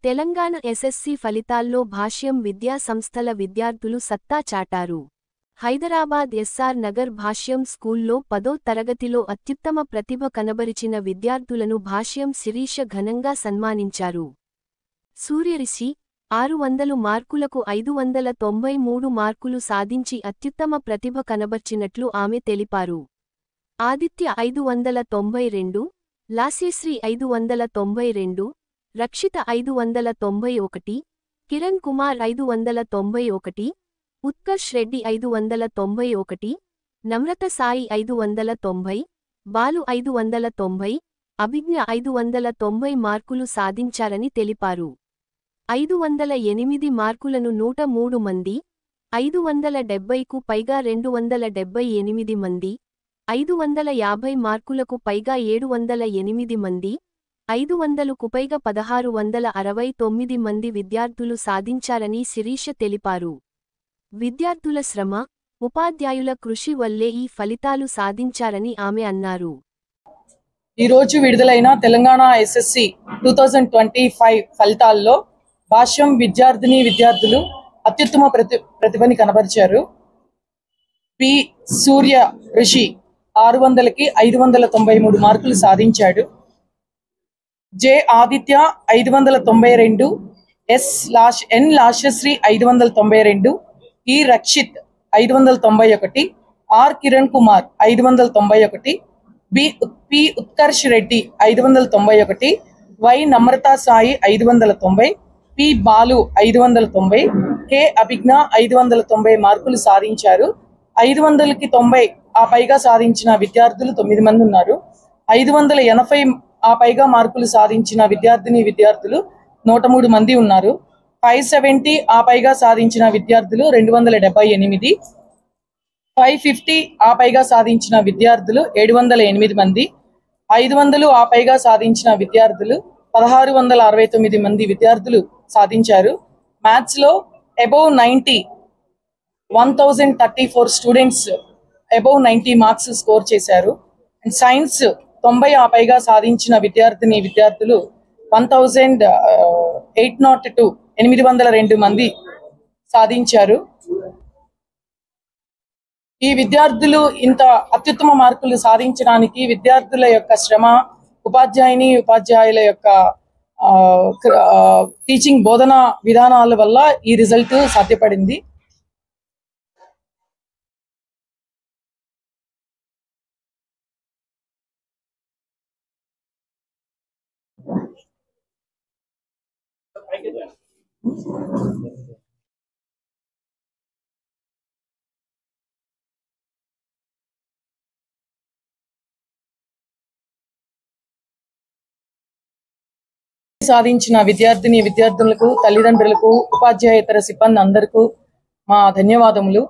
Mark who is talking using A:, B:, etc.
A: Telangana SSC ఫలితాల్లో భాష్యం విద్యా సంస్థల విద్యార్థులు సత్తా చాటారు. హైదరాబాద్ ఎస్ఆర్ నగర్ భాష్యం స్కూల్లో 10వ తరగతిలో అత్యుత్తమ ప్రతిభ కనబరిచిన విద్యార్థులను భాష్యం శిరీష ఘనంగా సన్మానించారు. సూర్యరిషి 600 మార్కులకు 593 మార్కులు సాధించి అత్యుత్తమ ప్రతిభ కనబర్చినట్లు ఆమె తెలిపారు. ఆదిత్య 592, లాస్యశ్రీ 592, రక్షిత 591, కిరణ్ కుమార్ 591, ఉత్కర్ష్ రెడ్డి 591, నమ్రత సాయి 590, బాలు 590, అభిజ్ఞ 590 మార్కులు సాధించారని తెలిపారు. 508 మార్కులను 103 మంది, 570కు పైగా 278 మంది, 550 మార్కులకు పైగా 708 మంది, 500కు పైగా 1669 మంది విద్యార్థులు సాధించారని శిరీష తెలిపారు. విద్యార్థుల శ్రమ, ఉపాధ్యాయుల కృషి వల్లే ఈ ఫలితాలు సాధించారని ఆమె అన్నారు.
B: ఈ రోజు విడుదలైన తెలంగాణ ఎస్ఎస్సి 2025 ఫలితాల్లో భాష్యం విద్యార్థులు అత్యుత్తమ ప్రతిభని కనబరిచారు. పి సూర్య రిషి 600కి 593 మార్కులు సాధించాడు. జె ఆదిత్య 592, ఎన్ Lasyasri 592, E Rakshith 591, R Kiran Kumar 591, P Utkarsh Reddy 591, Y Namratha Sai 590, P Balu 590, K Abhignya 590 మార్కులు సాధించారు. 500కి 90 ఆ పైగా సాధించిన విద్యార్థులు 9 మంది ఉన్నారు. 580 ఆ పైగా మార్కులు సాధించిన విద్యార్థులు 103 మంది ఉన్నారు. 570 ఆ పైగా సాధించిన విద్యార్థులు 278, 550 ఆ పైగా సాధించిన విద్యార్థులు 708 మంది, 500 ఆ పైగా సాధించిన విద్యార్థులు 1669 మంది విద్యార్థులు సాధించారు. మ్యాథ్స్ లో above 90 1034 students above 90 marks score చేశారు. అండ్ సైన్స్ 90 ఆ పైగా సాధించిన విద్యార్థులు 802 మంది సాధించారు. ఈ విద్యార్థులు ఇంత అత్యుత్తమ మార్కులు సాధించడానికి విద్యార్థుల యొక్క శ్రమ, ఉపాధ్యాయుల యొక్క టీచింగ్ బోధన విధానాల వల్ల ఈ రిజల్ట్ సాధ్యపడింది. సాధించిన విద్యార్థులకు, తల్లిదండ్రులకు, ఉపాధ్యాయేతర సిబ్బంది అందరికీ మా ధన్యవాదములు.